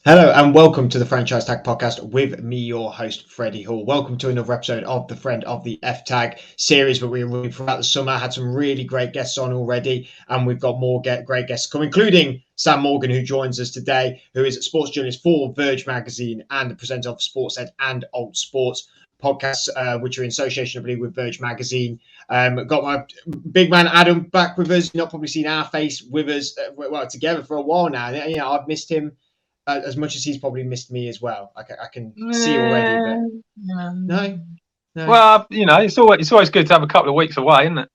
Hello and welcome to the Franchise Tag Podcast with me, your host, Freddie Hall. Welcome to another episode of the Friend of the F Tag series where we're running throughout the summer. Had some really great guests on already, and we've got more great guests coming, including Sam Morgan, who joins us today, who is a sports journalist for Verge Magazine and the presenter of Sportshead and Alt Sports podcasts, which are in association, I believe, with Verge Magazine. Got my big man Adam back with us. You've not probably seen our face with us, together for a while now. I've missed him as much as he's probably missed me as well. I can see already, but no, no. Well, it's always good to have a couple of weeks away, isn't it?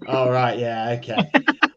All right, yeah, okay.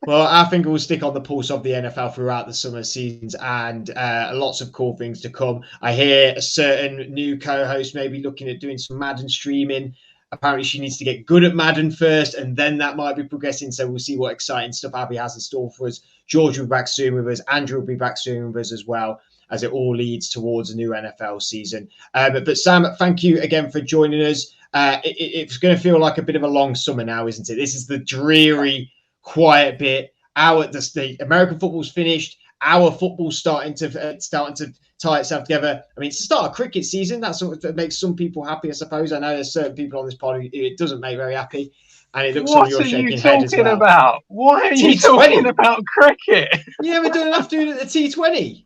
Well, I think we'll stick on the pulse of the NFL throughout the summer seasons and lots of cool things to come. I hear a certain new co-host maybe looking at doing some Madden streaming. Apparently, she needs to get good at Madden first, and then that might be progressing. So we'll see what exciting stuff Abby has in store for us. George will be back soon with us. Andrew will be back soon with us as well, as it all leads towards a new NFL season. But Sam, thank you again for joining us. It's going to feel like a bit of a long summer now, isn't it? This is the dreary, quiet bit. The American football's finished. Our football's starting to tie itself together. I mean, it's the start of cricket season. That's what makes some people happy, I suppose. I know there's certain people on this pod who it doesn't make very happy. And it looks like What you're are you shaking head as talking well. about? Why are you T20. talking about cricket? You never done enough doing it at the T20.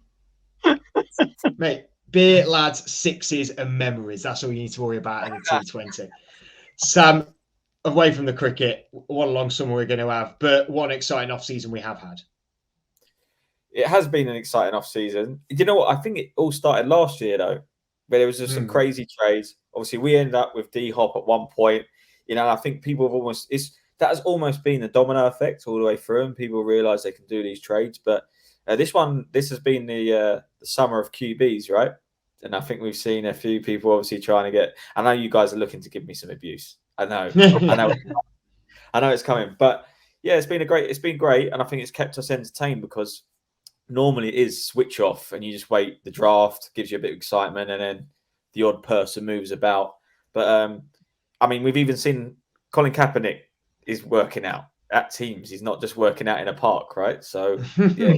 Mate, beer, lads, sixes and memories. That's all you need to worry about in the T20. Sam, away from the cricket, what a long summer we're going to have, but what an exciting off-season we have had. It has been an exciting off-season. You know what? I think it all started last year, though, where there was just some crazy trades. Obviously, we ended up with D-Hop at one point. I think people have that has almost been a domino effect all the way through, and people realise they can do these trades. But this has been the summer of QBs, right? And I think we've seen a few people obviously trying to get. I know you guys are looking to give me some abuse. I know, I know it's coming. But yeah, it's been great, and I think it's kept us entertained because normally it is switch off and you just wait. The draft gives you a bit of excitement, and then the odd person moves about. But I mean, we've even seen Colin Kaepernick is working out at teams. He's not just working out in a park, right? So yeah.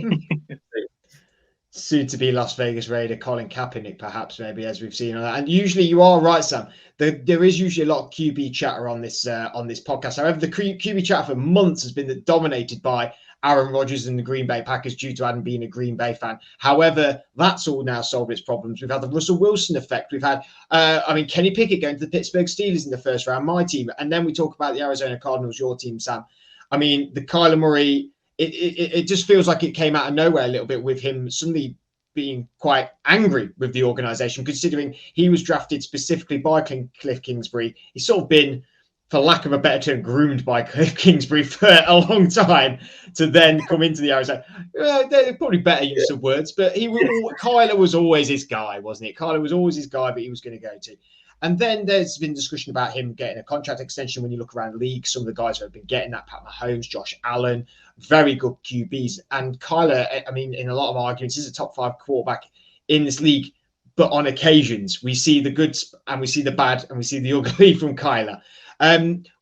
Soon to be Las Vegas Raider Colin Kaepernick, perhaps, maybe, as we've seen on that. And usually, you are right, Sam. There is usually a lot of QB chatter on this podcast. However, the QB chatter for months has been dominated by Aaron Rodgers and the Green Bay Packers due to Adam being a Green Bay fan. However, that's all now solved its problems. We've had the Russell Wilson effect. We've had, Kenny Pickett going to the Pittsburgh Steelers in the first round, my team. And then we talk about the Arizona Cardinals, your team, Sam. I mean, the Kyler Murray, it just feels like it came out of nowhere a little bit with him suddenly being quite angry with the organization, considering he was drafted specifically by Cliff Kingsbury. He's sort of been, for lack of a better term, groomed by Cliff Kingsbury for a long time to then come into the Arizona. They're probably better use of words, but Kyler was always his guy, wasn't it? Kyler was always his guy, but he was going to go to. And then there's been discussion about him getting a contract extension. When you look around the league, some of the guys who have been getting that, Pat Mahomes, Josh Allen, very good QBs. And Kyler, I mean, in a lot of arguments, is a top 5 quarterback in this league. But on occasions, we see the good and we see the bad and we see the ugly from Kyler.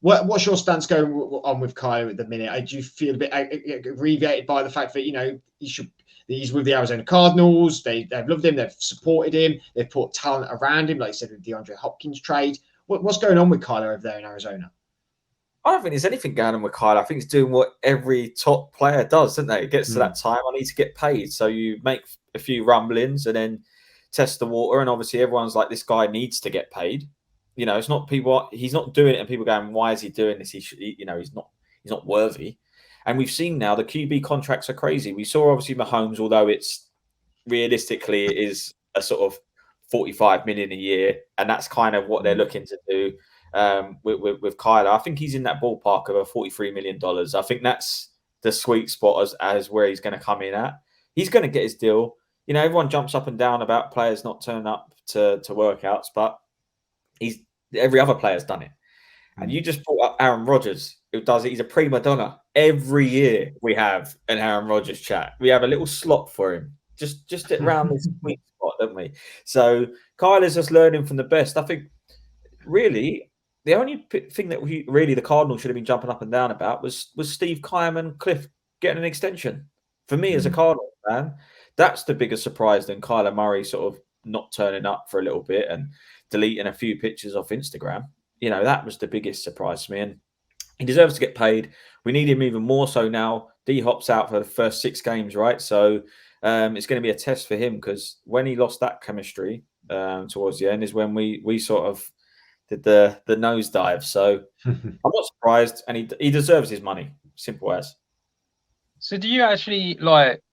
What's your stance going on with Kyler at the minute? Do you feel a bit aggravated by the fact that, he's with the Arizona Cardinals. They've loved him. They've supported him. They've put talent around him, like you said, with DeAndre Hopkins trade. What's going on with Kyler over there in Arizona? I don't think there's anything going on with Kyler. I think he's doing what every top player does, doesn't it? It gets to that time, I need to get paid. So you make a few rumblings and then test the water. And obviously everyone's like, this guy needs to get paid. It's not people. He's not doing it, and people going, "Why is he doing this? He's not worthy." And we've seen now the QB contracts are crazy. We saw obviously Mahomes, although it's realistically it is a sort of 45 million a year, and that's kind of what they're looking to do with Kyler. I think he's in that ballpark of a $43 million. I think that's the sweet spot as where he's going to come in at. He's going to get his deal. Everyone jumps up and down about players not turning up to workouts, but every other player's done it. And you just brought up Aaron Rodgers, who does it. He's a prima donna. Every year we have an Aaron Rodgers chat. We have a little slot for him, just around this sweet spot, don't we? So Kyler's just learning from the best. I think really the only thing that the Cardinals should have been jumping up and down about was Steve Keim and Cliff getting an extension. For me as a Cardinals fan, That's the bigger surprise than Kyler Murray sort of not turning up for a little bit and deleting a few pictures off Instagram. That was the biggest surprise to me. And he deserves to get paid. We need him even more so now. D Hop's out for the first 6 games, right? So it's going to be a test for him, because when he lost that chemistry towards the end is when we sort of did the nosedive. So I'm not surprised, and he deserves his money. Simple as. So do you actually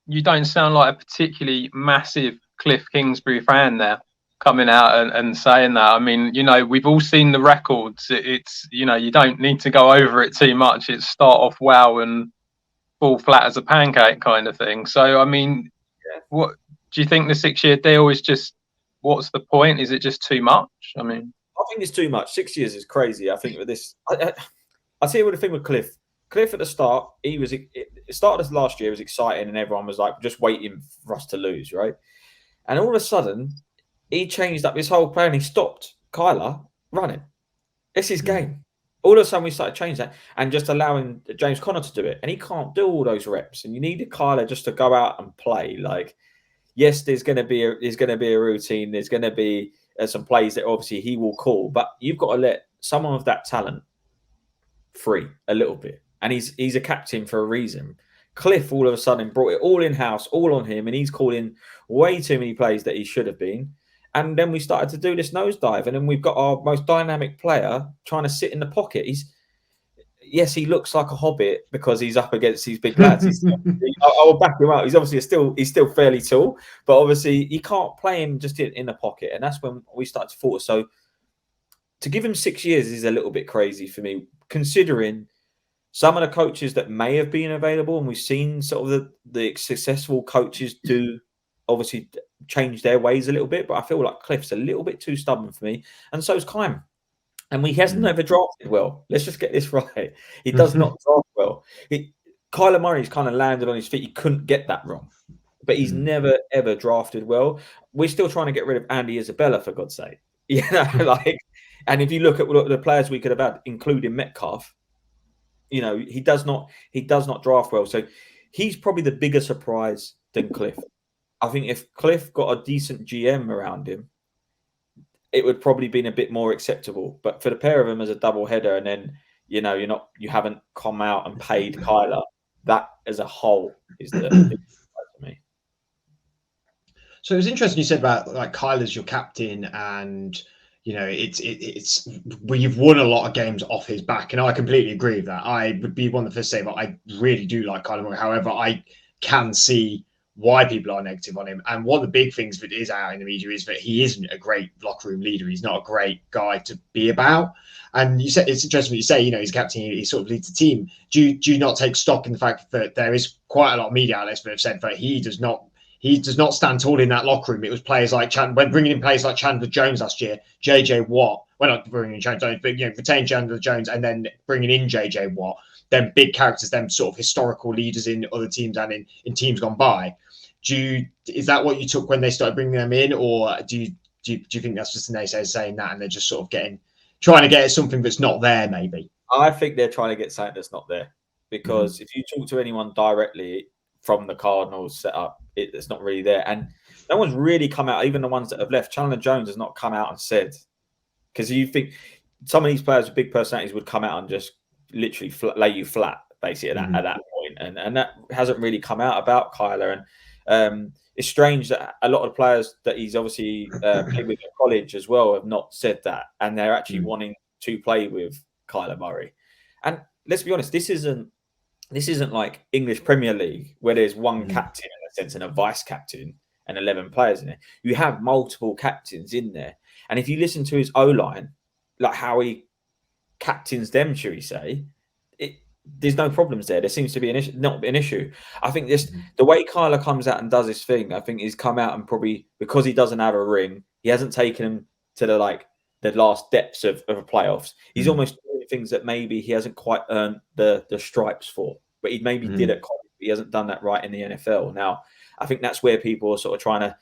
you don't sound like a particularly massive Cliff Kingsbury fan there, coming out and saying that. I mean, we've all seen the records. It's you don't need to go over it too much. It's start off well and fall flat as a pancake kind of thing. So, I mean, what do you think the 6-year deal is just, what's the point? Is it just too much? I mean, I think it's too much. 6 years is crazy. I think with this, I see what the thing with Cliff. Cliff at the start, it started last year, was exciting, and everyone was like just waiting for us to lose, right? And all of a sudden, he changed up his whole plan. He stopped Kyler running. It's his game. All of a sudden, we started changing that and just allowing James Conner to do it. And he can't do all those reps. And you needed Kyler just to go out and play. Like, yes, there's going to be a routine. There's going to be some plays that obviously he will call, but you've got to let someone of that talent free a little bit. And he's a captain for a reason. Cliff all of a sudden brought it all in-house, all on him, and he's calling way too many plays that he should have been. And then we started to do this nosedive, and then we've got our most dynamic player trying to sit in the pocket. He looks like a hobbit because he's up against these big lads. I will back him out. He's obviously still fairly tall, but obviously you can't play him just in the pocket, and that's when we start to falter. So to give him 6 years is a little bit crazy for me, considering some of the coaches that may have been available, and we've seen sort of the successful coaches do obviously change their ways a little bit, but I feel like Cliff's a little bit too stubborn for me, and so is Kime. And he hasn't ever drafted well. Let's just get this right. He does not draft well. Kyler Murray's kind of landed on his feet. He couldn't get that wrong, but he's never ever drafted well. We're still trying to get rid of Andy Isabella, for God's sake. And if you look at the players we could have had, including Metcalf, he does not draft well. So he's probably the bigger surprise than Cliff. I think if Cliff got a decent GM around him, it would probably been a bit more acceptable. But for the pair of them as a double header, and then you haven't come out and paid Kyler, that as a whole is the big surprise for me. So it was interesting you said about like Kyler's your captain, and it's we've won a lot of games off his back, and I completely agree with that. I would be one of the first to say that I really do like Kyler Murray. However, I can see why people are negative on him. And one of the big things that is out in the media is that he isn't a great locker room leader. He's not a great guy to be about. And you said it's interesting what you say, he's captain, he sort of leads the team. Do you not take stock in the fact that there is quite a lot of media outlets that have said that he does not stand tall in that locker room? It was players like when bringing in players like Chandler Jones last year, JJ Watt, well, not bringing in Chandler Jones, but retain Chandler Jones and then bringing in JJ Watt, then big characters, them sort of historical leaders in other teams and in teams gone by. Is that what you took when they started bringing them in, or do you think that's just the naysayers saying that and they're just sort of trying to get at something that's not there? Maybe I think they're trying to get something that's not there, because if you talk to anyone directly from the Cardinals setup, it's not really there, and no one's really come out. Even the ones that have left, Chandler Jones has not come out and said, because you think some of these players with big personalities would come out and just literally lay you flat, basically at that point, and that hasn't really come out about Kyler. And it's strange that a lot of players that he's obviously played with at college as well have not said that, and they're actually wanting to play with Kyler Murray. And let's be honest, this isn't like English Premier League where there's one captain in a sense and a vice captain and 11 players in there. You have multiple captains in there, and if you listen to his O-line, like how he captains them, should we say, there's no problems there. There seems to be not an issue. I think the way Kyler comes out and does his thing, I think he's come out and probably, because he doesn't have a ring, he hasn't taken him to the last depths of a playoffs. He's almost doing things that maybe he hasn't quite earned the stripes for, but he maybe did at college. He hasn't done that right in the NFL. Now, I think that's where people are sort of trying to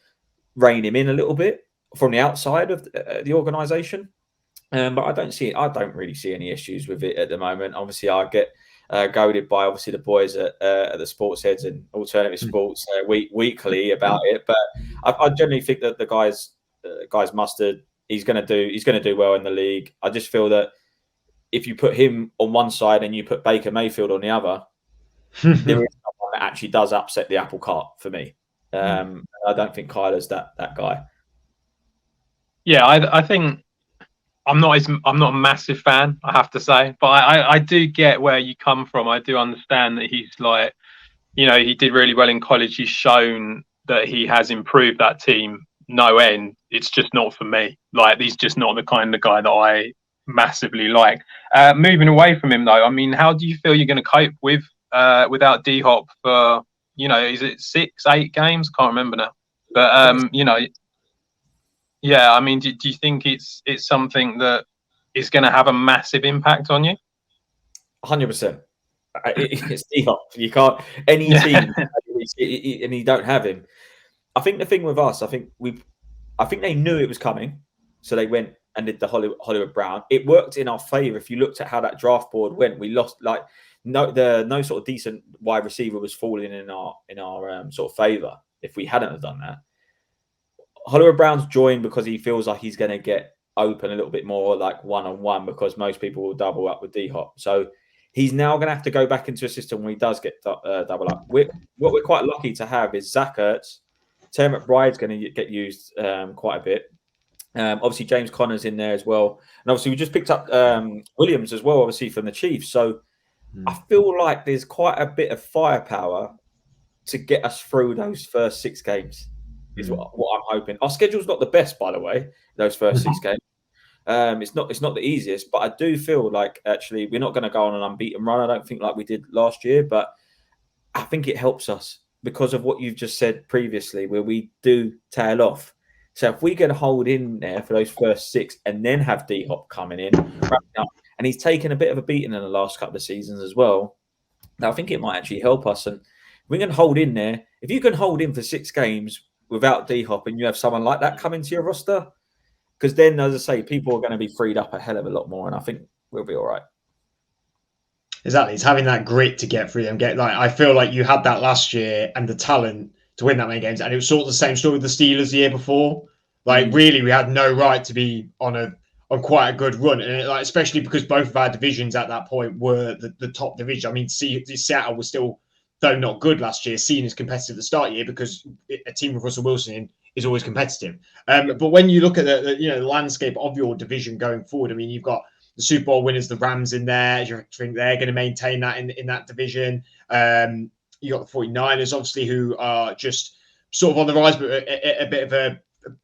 rein him in a little bit from the outside of the organization. But I don't really see any issues with it at the moment. Obviously, I get goaded by obviously the boys at the Sports Heads and Alternative Sports weekly about it. But I generally think that the guy's mustard. He's going to do well in the league. I just feel that if you put him on one side and you put Baker Mayfield on the other, there is someone that actually does upset the apple cart for me. I don't think Kyler's that guy. Yeah, I think I'm not a massive fan, I have to say, but I do get where you come from. I do understand that he's like, he did really well in college. He's shown that he has improved that team no end. It's just not for me. Like, he's just not the kind of guy that I massively like. Moving away from him, though, I mean, how do you feel you're going to cope with without D-Hop for, is it 6, 8 games? Can't remember now. But, yeah, I mean, do you think it's something that is going to have a massive impact on you? 100%. It's D-Hop. You can't any team, and you don't have him. I think the thing with us, I think they knew it was coming, so they went and did the Hollywood Brown. It worked in our favor. If you looked at how that draft board went, we lost no sort of decent wide receiver was falling in our sort of favor. If we hadn't have done that, Hollywood Brown's joined because he feels like he's going to get open a little bit more, like one-on-one, because most people will double up with D-Hop. So he's now going to have to go back into a system where he does get double up. What we're quite lucky to have is Zach Ertz. Terry McBride's going to get used quite a bit. Obviously, James Conner's in there as well. And obviously, we just picked up Williams as well, obviously, from the Chiefs. So I feel like there's quite a bit of firepower to get us through those first 6 games, is what I'm hoping. Our schedule's not the best, by the way, those first 6 games. It's not the easiest, but I do feel like actually we're not going to go on an unbeaten run. I don't think like we did last year, but I think it helps us because of what you've just said previously, where we do tail off. So if we can hold in there for those first 6 and then have D-Hop coming in, wrapping up, and he's taken a bit of a beating in the last couple of seasons as well, I think it might actually help us. And we can hold in there. If you can hold in for 6 games without D-Hop and you have someone like that come into your roster, because then, as I say, people are going to be freed up a hell of a lot more, and I think we'll be all right. Exactly, it's having that grit to get through them. I feel like you had that last year and the talent to win that many games, and it was sort of the same story with the Steelers the year before. Really, we had no right to be on quite a good run, and especially because both of our divisions at that point were the top division. I mean, Seattle was still, though not good last year, seen as competitive at the start of the year because a team with Russell Wilson in is always competitive. But when you look at the landscape of your division going forward, I mean, you've got the Super Bowl winners, the Rams in there. You think they're going to maintain that in that division? You got the 49ers, obviously, who are just sort of on the rise, but a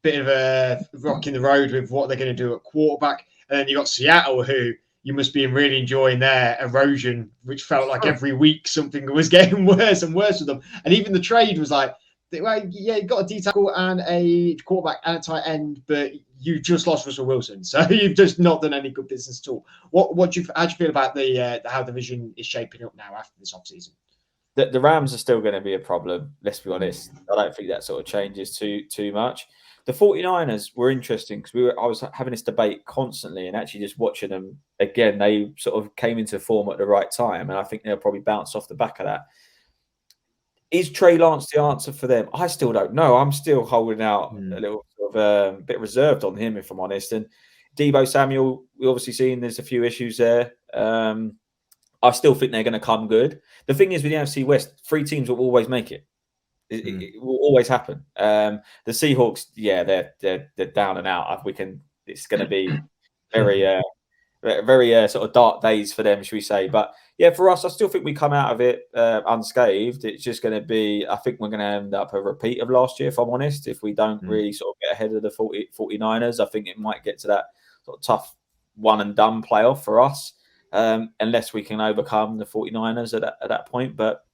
bit of a rock in the road with what they're going to do at quarterback. And then you got Seattle, who you must be really enjoying their erosion, which felt like every week something was getting worse and worse with them. And even the trade was like, well, yeah, you got a D tackle and a quarterback and a tight end, but you just lost Russell Wilson, so you've just not done any good business at all. How do you feel about how the division is shaping up now after this offseason? The Rams are still going to be a problem. Let's be honest. I don't think that sort of changes too much. The 49ers were interesting because I was having this debate constantly, and actually just watching them again, they sort of came into form at the right time, and I think they'll probably bounce off the back of that. Is Trey Lance the answer for them? I still don't know. I'm still holding out a little sort of bit reserved on him, if I'm honest. And Deebo Samuel, we obviously seen there's a few issues there. I still think they're going to come good. The thing is with the NFC West, 3 teams will always make it. It will always happen. The Seahawks, yeah, they're down and out. It's going to be very sort of dark days for them, should we say? But yeah, for us, I still think we come out of it unscathed. It's just going to be, I think we're going to end up a repeat of last year, if I'm honest. If we don't really sort of get ahead of the 49ers, I think it might get to that sort of tough one and done playoff for us, unless we can overcome the 49ers at that point. But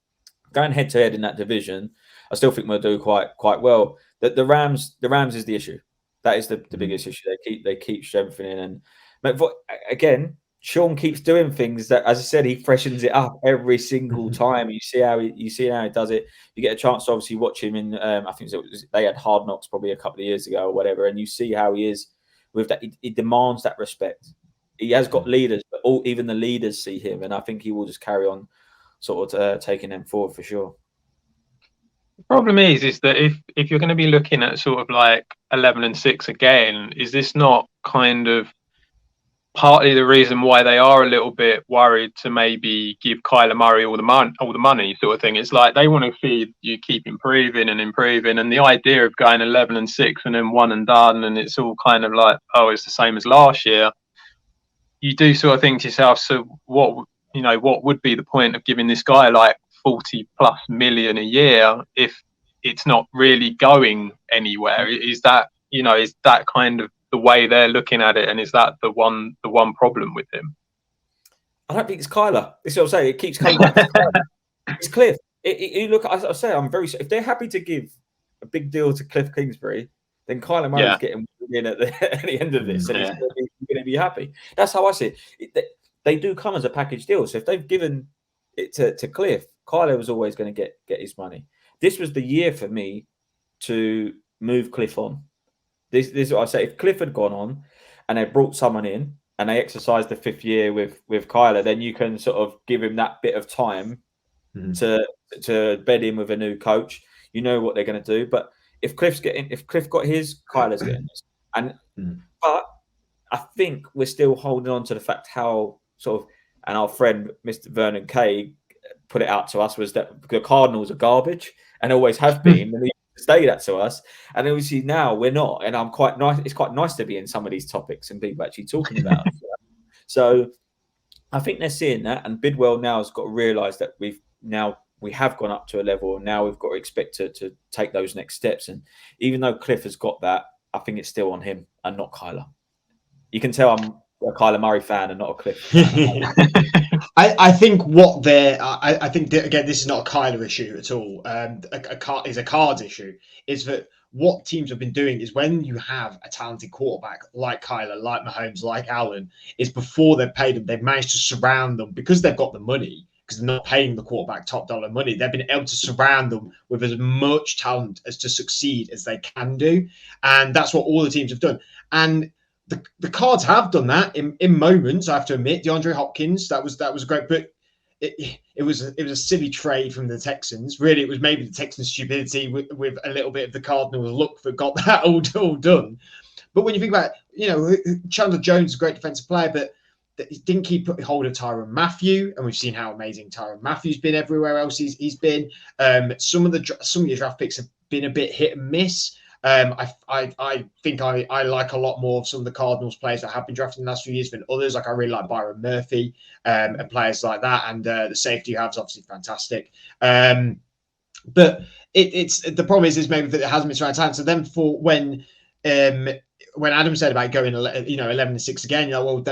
going head to head in that division, I still think we'll do quite well. The Rams is the issue. That is the biggest issue. They keep strengthening, and again, Sean keeps doing things that, as I said, he freshens it up every single time. You see how he does it. You get a chance to obviously watch him in. I think they had Hard Knocks probably a couple of years ago or whatever, and you see how he is with that. He demands that respect. He has got leaders, but even the leaders see him, and I think he will just carry on sort of taking them forward for sure. The problem is that if you're going to be looking at sort of like 11-6 again, is this not kind of partly the reason why they are a little bit worried to maybe give Kyler Murray all the money sort of thing? It's like they want to see you keep improving, and the idea of going 11-6 and then one and done, and it's all kind of like, oh, it's the same as last year. You do sort of think to yourself, so what would be the point of giving this guy like 40+ million a year if it's not really going anywhere? Is that kind of the way they're looking at it, and is that the one problem with him? I don't think it's Kyler. This is what I'm saying. It keeps coming back to Kyler. It's Cliff. You look, as I say, if they're happy to give a big deal to Cliff Kingsbury, then Kyler Murray's getting in at the end of this, and he's going to be happy. That's how I see it. They do come as a package deal. So if they've given it to Cliff, Kyler was always going to get his money. This was the year for me to move Cliff on. This is what I say. If Cliff had gone on and they brought someone in and they exercised the 5th year with Kyler, then you can sort of give him that bit of time to bed in with a new coach. You know what they're going to do. But if Cliff got his, Kyler's getting his. But I think we're still holding on to the fact how sort of, and our friend Mr. Vernon Kay put it out to us, was that the Cardinals are garbage and always have been. And say that to us, and obviously now we're not, and I'm quite nice. It's quite nice to be in some of these topics and people actually talking about it. So I think they're seeing that, and Bidwell now has got to realise that we have gone up to a level, and now we've got to expect to take those next steps. And even though Cliff has got that, I think it's still on him and not Kyler. You can tell I'm a Kyler Murray fan and not a Cliff fan. I think what I think that, again, this is not a Kyler issue at all. Is a Cards issue. Is that what teams have been doing is when you have a talented quarterback like Kyler, like Mahomes, like Allen, is before they've paid them, they've managed to surround them because they've got the money, because they're not paying the quarterback top dollar money. They've been able to surround them with as much talent as to succeed as they can do. And that's what all the teams have done. And the Cards have done that in moments. I have to admit, DeAndre Hopkins, that was great, but it was a silly trade from the Texans. Really, it was maybe the Texans' stupidity with a little bit of the Cardinals' luck that got that all done. But when you think about it, Chandler Jones is a great defensive player, but he didn't keep hold of Tyrann Mathieu, and we've seen how amazing Tyrann Mathieu's been everywhere else he's been. Some of your draft picks have been a bit hit and miss. I think I like a lot more of some of the Cardinals players that have been drafted in the last few years than others. Like I really like Byron Murphy and players like that, and the safety you have is obviously fantastic. But it's the problem is maybe that it hasn't been right time. So then for when Adam said about going 11-6 again, well,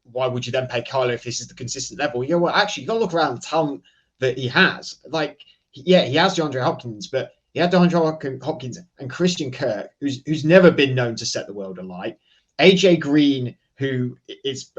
why would you then pay Kyler if this is the consistent level? You go, well, actually, you got to look around the talent that he has. Like, he has DeAndre Hopkins, but he had DeAndre Hopkins and Christian Kirk, who's never been known to set the world alight. AJ Green, who is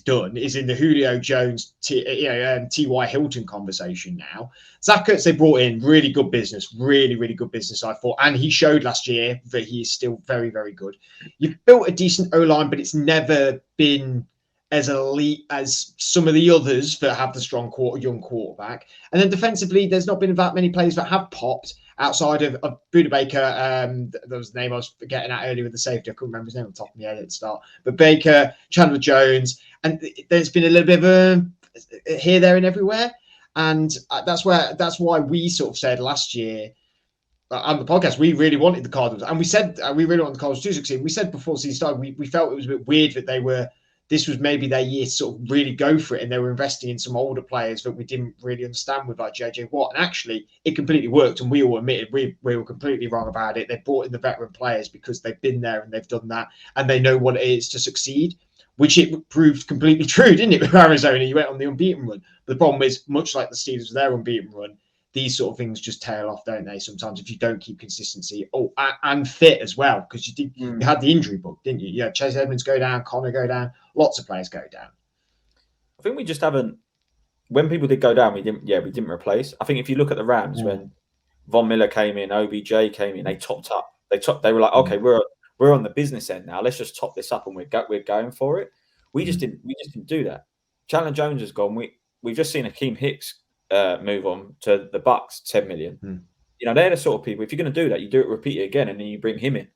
done, is in the Julio Jones, T.Y. Hilton conversation now. Zach Ertz they brought in, really good business, really, really good business, I thought. And he showed last year that he is still very, very good. You've built a decent O-line, but it's never been as elite as some of the others that have the strong young quarterback. And then defensively, there's not been that many players that have popped outside of Buda Baker. That was the name I was getting at earlier with the safety. I couldn't remember his name on top of my head at the start. But Baker, Chandler Jones, and there's been a little bit of a here, there, and everywhere. And that's why we sort of said last year on the podcast, we really wanted the Cardinals. And we said we really wanted the Cardinals to succeed. We said before the season started, we felt it was a bit weird that this was maybe their year to sort of really go for it, and they were investing in some older players that we didn't really understand with like JJ Watt. And actually, it completely worked, and we all admitted we were completely wrong about it. They brought in the veteran players because they've been there and they've done that, and they know what it is to succeed, which it proved completely true, didn't it, with Arizona? You went on the unbeaten run. But the problem is, much like the Steelers with their unbeaten run, these sort of things just tail off, don't they? Sometimes if you don't keep consistency, and fit as well, because you had the injury bug, didn't you? You had Chase Edmonds go down, Connor go down, lots of players go down. I think we just haven't. When people did go down, we didn't replace. I think if you look at the Rams when Von Miller came in, OBJ came in, they topped up. They were like, okay, we're on the business end now. Let's just top this up, and we're going for it. We just didn't do that. Chandler Jones has gone. We've just seen Akeem Hicks move on to the Bucks, 10 million. You know, they're the sort of people. If you're going to do that, you do it, repeat it again, and then you bring him in.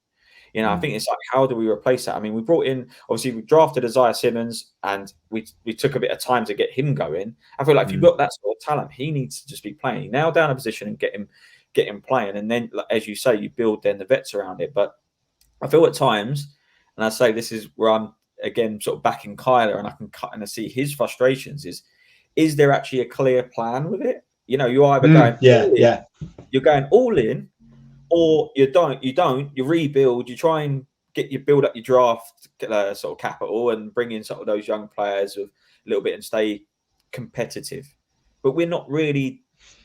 You know, I think it's like, how do we replace that? I mean, we brought in, obviously, we drafted Isaiah Simmons, and we took a bit of time to get him going. I feel like if you've got that sort of talent, he needs to just be playing. Nail down a position and get him playing, and then, as you say, you build then the vets around it. But I feel at times, and I say this is where I'm again sort of backing Kyler, and I can cut and see his frustrations. Is there actually a clear plan with it? You know, you're either going you're going all in, or you don't. You rebuild. You try and build up your draft sort of capital and bring in sort of those young players with a little bit and stay competitive. But we're not really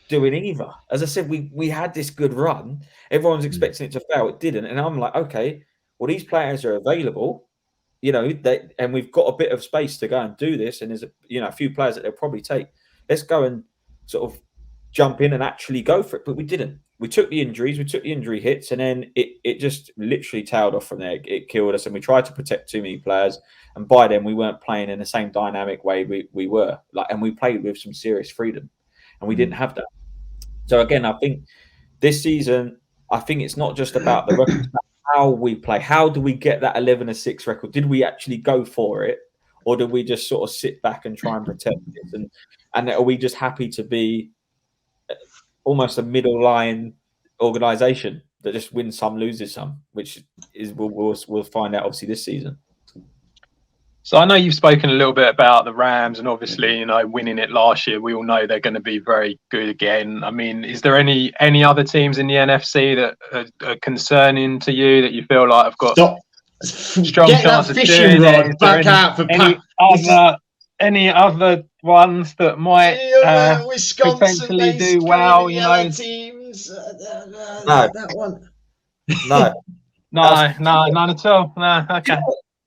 doing either. As I said, we had this good run. Everyone's expecting it to fail. It didn't, and I'm like, okay, well, these players are available. You know, and we've got a bit of space to go and do this. And there's a few players that they'll probably take. Let's go and sort of jump in and actually go for it. But we didn't. We took the injuries, we took the injury hits, and then it just literally tailed off from there. It killed us, and we tried to protect too many players. And by then, we weren't playing in the same dynamic way we were. And we played with some serious freedom, and we didn't have that. So again, I think this season, I think it's not just about the record, how we play. How do we get that 11-6 record? Did we actually go for it, or did we just sort of sit back and try and protect it? And are we just happy to be almost a middle line organization that just wins some, loses some, which is we'll find out obviously this season. So I know you've spoken a little bit about the Rams, and obviously, you know, winning it last year, we all know they're going to be very good again. I mean, is there any other teams in the NFC that are concerning to you that you feel like have got strong chance of doing it? Back out for any other ones that might potentially do well? You know, teams. That one. No, none at all. No, okay.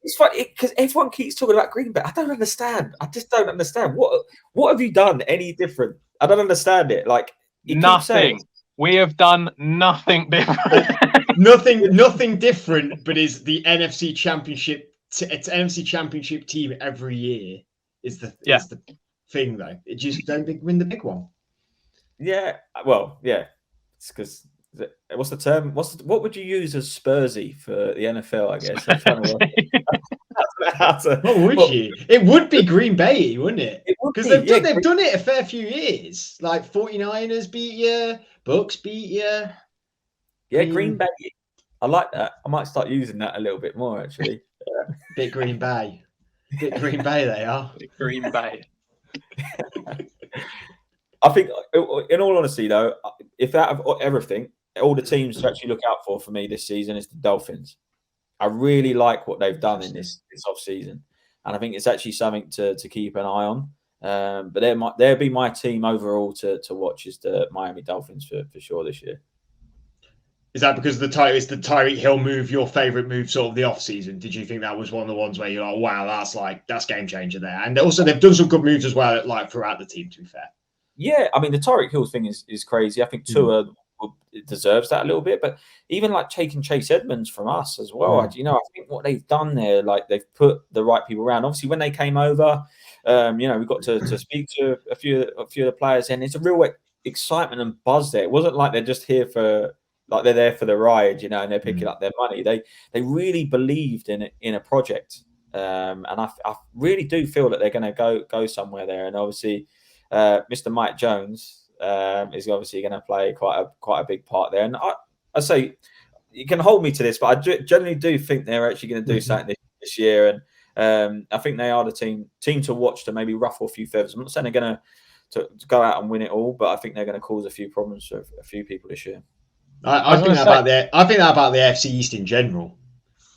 It's funny because everyone keeps talking about Green Bay. I don't understand. I just don't understand. What have you done any different? I don't understand it. Like nothing. We have done nothing different. nothing different. But is the NFC Championship? It's NFC Championship team every year. Is the thing though? It just don't win the big one. Yeah. Well, yeah. It's because. What's the term? What would you use as Spursy for the NFL? I guess. What would you? It would be Green Bay, wouldn't it? Because they've done it a fair few years. Like 49ers beat you, Bucks beat you. Yeah, Green Bay. I like that. I might start using that a little bit more actually. Bit Green Bay. Bit Green Bay they are. Bit Green Bay. I think, in all honesty, though, if out of everything, all the teams to actually look out for me this season is the Dolphins. I really like what they've done in this off season, and I think it's actually something to keep an eye on. But they'll be my team overall to watch is the Miami Dolphins for sure this year. Is that because the Tyreek Hill move your favorite move sort of the off season? Did you think that was one of the ones where you're like, wow, that's game changer there? And also they've done some good moves as well, like throughout the team. To be fair. Yeah, I mean the Tyreek Hill thing is crazy. I think Tua deserves that a little bit, but even like taking Chase Edmonds from us as well. I think what they've done there, like they've put the right people around. Obviously, when they came over, we got to speak to a few of the players, and it's a real excitement and buzz there. It wasn't like they're just here for they're there for the ride, and they're picking up their money. They really believed in a project, and I really do feel that they're going to go somewhere there. And obviously, Mr. Mike Jones is obviously going to play quite a big part there. And I say you can hold me to this, but I generally do think they're actually going to do something this year. And I think they are the team to watch to maybe ruffle a few feathers. I'm not saying they're going to go out and win it all, but I think they're going to cause a few problems for a few people this year. I think that about the AFC East in general.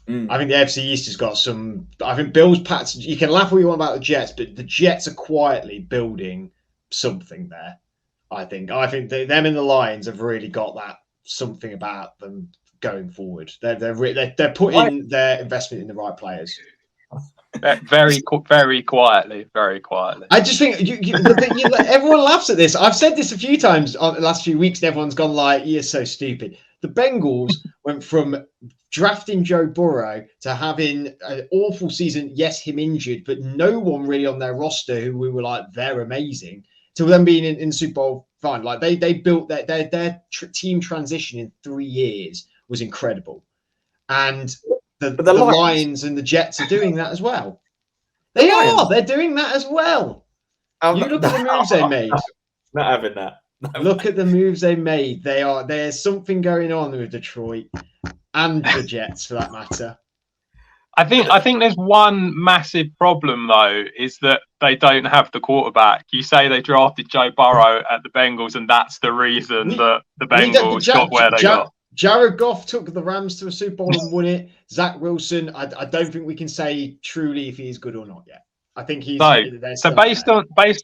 I think the AFC East has got some. I think Bills, Pats. You can laugh what you want about the Jets, but the Jets are quietly building something there. I think them and the Lions have really got that something about them going forward. They're putting their investment in the right players. Very quietly. I just think everyone laughs at this. I've said this a few times on the last few weeks, and everyone's gone like, "You're so stupid." The Bengals went from drafting Joe Burrow to having an awful season. Yes, him injured, but no one really on their roster who we were like, they're amazing, to them being in Super Bowl final. Like they built their team transition in 3 years was incredible. And the Lions and the Jets are doing that as well. They're doing that as well. You look at the moves they made. Not having that. Look at the moves they made. There's something going on with Detroit and the Jets, for that matter. I think there's one massive problem though, is that they don't have the quarterback. You say they drafted Joe Burrow at the Bengals, and that's the reason that the Bengals got where they got. Jared Goff took the Rams to a Super Bowl and won it. Zach Wilson, I don't think we can say truly if he's good or not yet. I think he's so based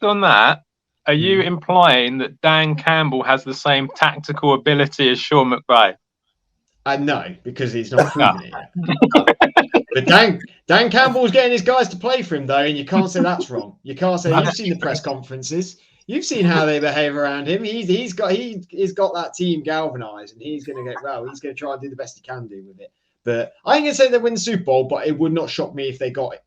on that. Are you implying that Dan Campbell has the same tactical ability as Sean McVay? No, because he's not proven it yet. But Dan Campbell's getting his guys to play for him, though, and you can't say that's wrong. You can't say you've seen the press conferences. You've seen how they behave around him. He's got that team galvanized, and he's going to try and do the best he can do with it. But I ain't going to say they win the Super Bowl, but it would not shock me if they got it.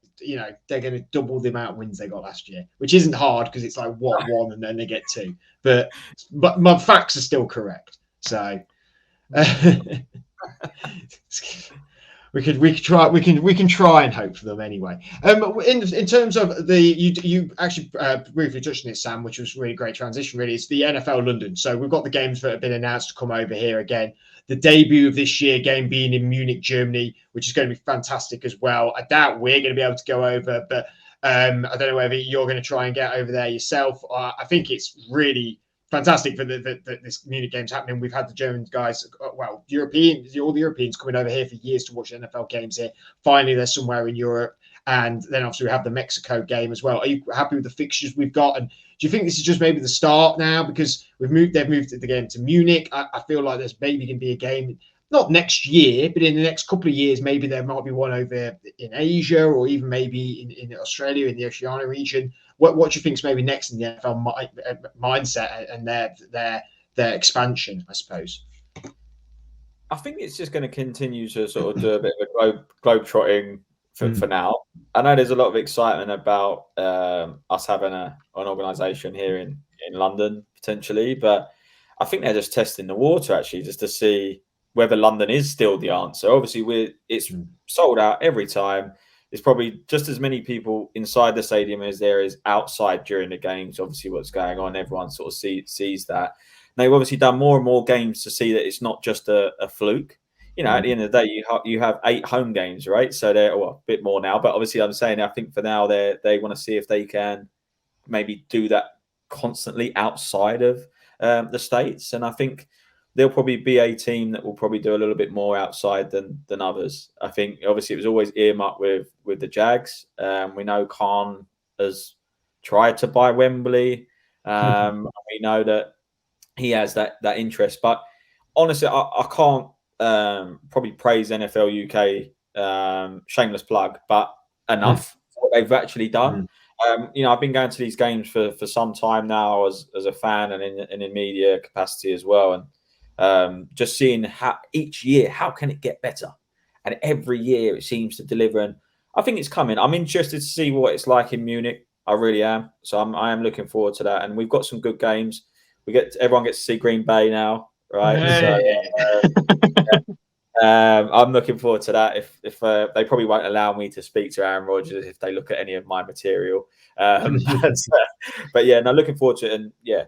They're going to double the amount of wins they got last year, which isn't hard because it's like one and then they get 2. But my facts are still correct. So we can try and hope for them anyway. In terms of you actually briefly touched on it, Sam, which was really great transition. Really, it's the NFL London. So we've got the games that have been announced to come over here again. The debut of this year game being in Munich, Germany, which is going to be fantastic as well. I doubt we're going to be able to go over, but I don't know whether you're going to try and get over there yourself. I think it's really fantastic for this Munich game's happening. We've had the German guys, all the Europeans coming over here for years to watch NFL games here. Finally, they're somewhere in Europe. And then obviously we have the Mexico game as well. Are you happy with the fixtures we've got? And do you think this is just maybe the start now because they've moved the game to Munich? I feel like there's maybe going to be a game, not next year, but in the next couple of years, maybe there might be one over in Asia or even maybe in Australia, in the Oceania region. What do you think is maybe next in the NFL mindset and their expansion, I suppose? I think it's just going to continue to sort of do a bit of a globe-trotting for now. I know there's a lot of excitement about us having an organisation here in London potentially, but I think they're just testing the water actually, just to see whether London is still the answer. Obviously, it's sold out every time. There's probably just as many people inside the stadium as there is outside during the games. Obviously, what's going on, everyone sort of sees that. And they've obviously done more and more games to see that it's not just a fluke. At the end of the day, you have 8 home games, right? So they're a bit more now. But obviously, I'm saying I think for now they want to see if they can maybe do that constantly outside of the States. And I think there'll probably be a team that will probably do a little bit more outside than others. I think obviously it was always earmarked with the Jags. We know Khan has tried to buy Wembley. We know that he has that interest. But honestly, I can't probably praise NFL UK, shameless plug, but enough for what they've actually done. I've been going to these games for some time now as a fan and in media capacity as well, and just seeing how each year how can it get better, and every year it seems to deliver, and I think it's coming. I'm interested to see what it's like in Munich. I really am. So I am looking forward to that, and we've got some good games. Everyone gets to see Green Bay now, right? Hey. I'm looking forward to that. If they probably won't allow me to speak to Aaron Rodgers if they look at any of my material, but yeah, no, looking forward to it. And yeah,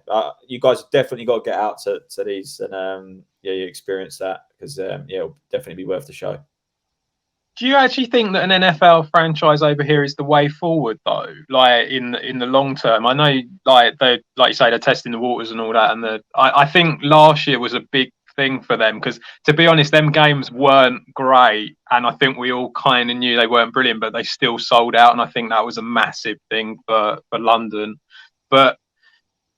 you guys definitely got to get out to these and you experience that because it'll definitely be worth the show. Do you actually think that an NFL franchise over here is the way forward, though? Like in the long term, I know, like you say, they're testing the waters and all that, and I think last year was a big thing for them because, to be honest, them games weren't great, and I think we all kind of knew they weren't brilliant, but they still sold out, and I think that was a massive thing for London. But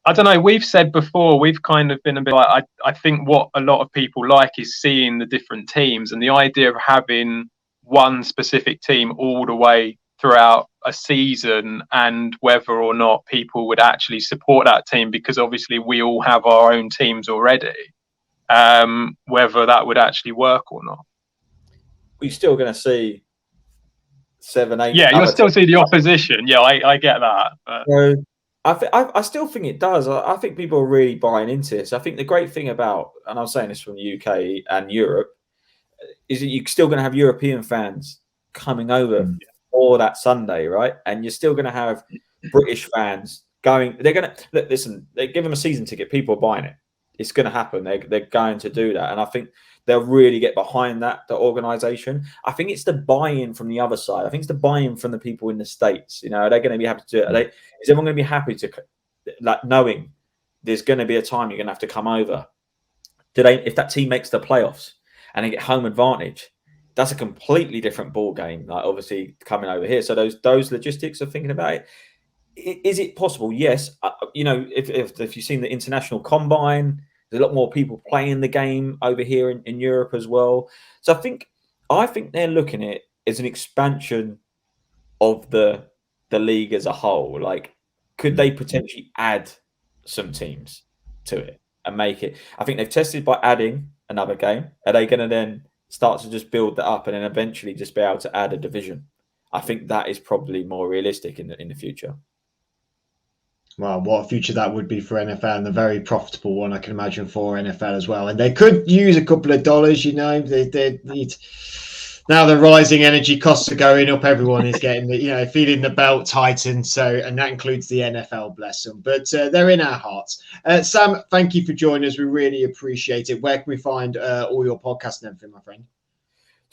I don't know, we've said before, we've kind of been a bit like, I think what a lot of people like is seeing the different teams, and the idea of having one specific team all the way throughout a season, and whether or not people would actually support that team, because obviously we all have our own teams already. whether that would actually work or not. You're still going to see 7, 8. Yeah, you'll still see the opposition. Yeah, I get that. But... So I still think it does. I think people are really buying into this. I think the great thing about, and I'm saying this from the UK and Europe, is that you're still going to have European fans coming over for that Sunday, right? And you're still going to have British fans going. They're going to listen. They give them a season ticket. People are buying it. It's going to happen. They're going to do that, and I think they'll really get behind that. The organisation. I think it's the buy-in from the other side. I think it's the buy-in from the people in the States. You know, are they going to be happy to do it? Is everyone going to be happy to, like, knowing there's going to be a time you're going to have to come over? If that team makes the playoffs and they get home advantage, that's a completely different ball game. Like, obviously coming over here. So those logistics of thinking about it. Is it possible? Yes. You know, if you've seen the international combine, there's a lot more people playing the game over here in Europe as well. So I think they're looking at it as an expansion of the league as a whole. Like, could they potentially add some teams to it and make it? I think they've tested by adding another game. Are they going to then start to just build that up and then eventually just be able to add a division? I think that is probably more realistic in the future. Well, what a future that would be for NFL, and a very profitable one, I can imagine, for NFL as well. And they could use a couple of dollars, you know. They need, now the rising energy costs are going up. Everyone is getting feeling the belt tighten. So, and that includes the NFL, bless them. But they're in our hearts. Sam, thank you for joining us. We really appreciate it. Where can we find all your podcasts and everything, my friend?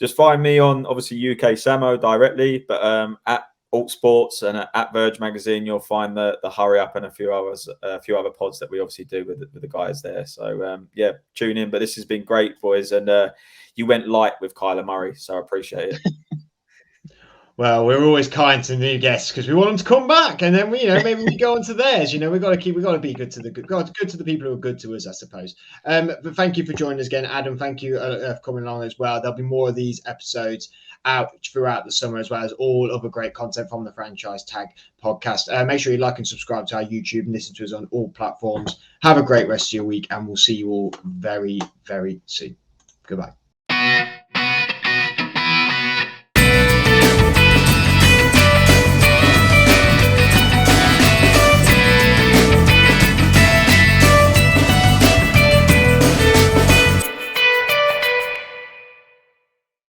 Just find me on, obviously, UK Samo directly, but at Alt Sports and at Verge Magazine, you'll find the Hurry Up and a few other pods that we obviously do with the guys there. So yeah, tune in. But this has been great, boys, and you went light with Kyler Murray, so I appreciate it. Well, we're always kind to new guests because we want them to come back, and then maybe we go on to theirs. We've got to be good to the good to the people who are good to us, I suppose. But thank you for joining us again, Adam. Thank you for coming along as well. There'll be more of these episodes out throughout the summer, as well as all other great content from the Franchise Tag podcast. Make sure you like and subscribe to our YouTube and listen to us on all platforms. Have a great rest of your week, and we'll see you all very, very soon. Goodbye.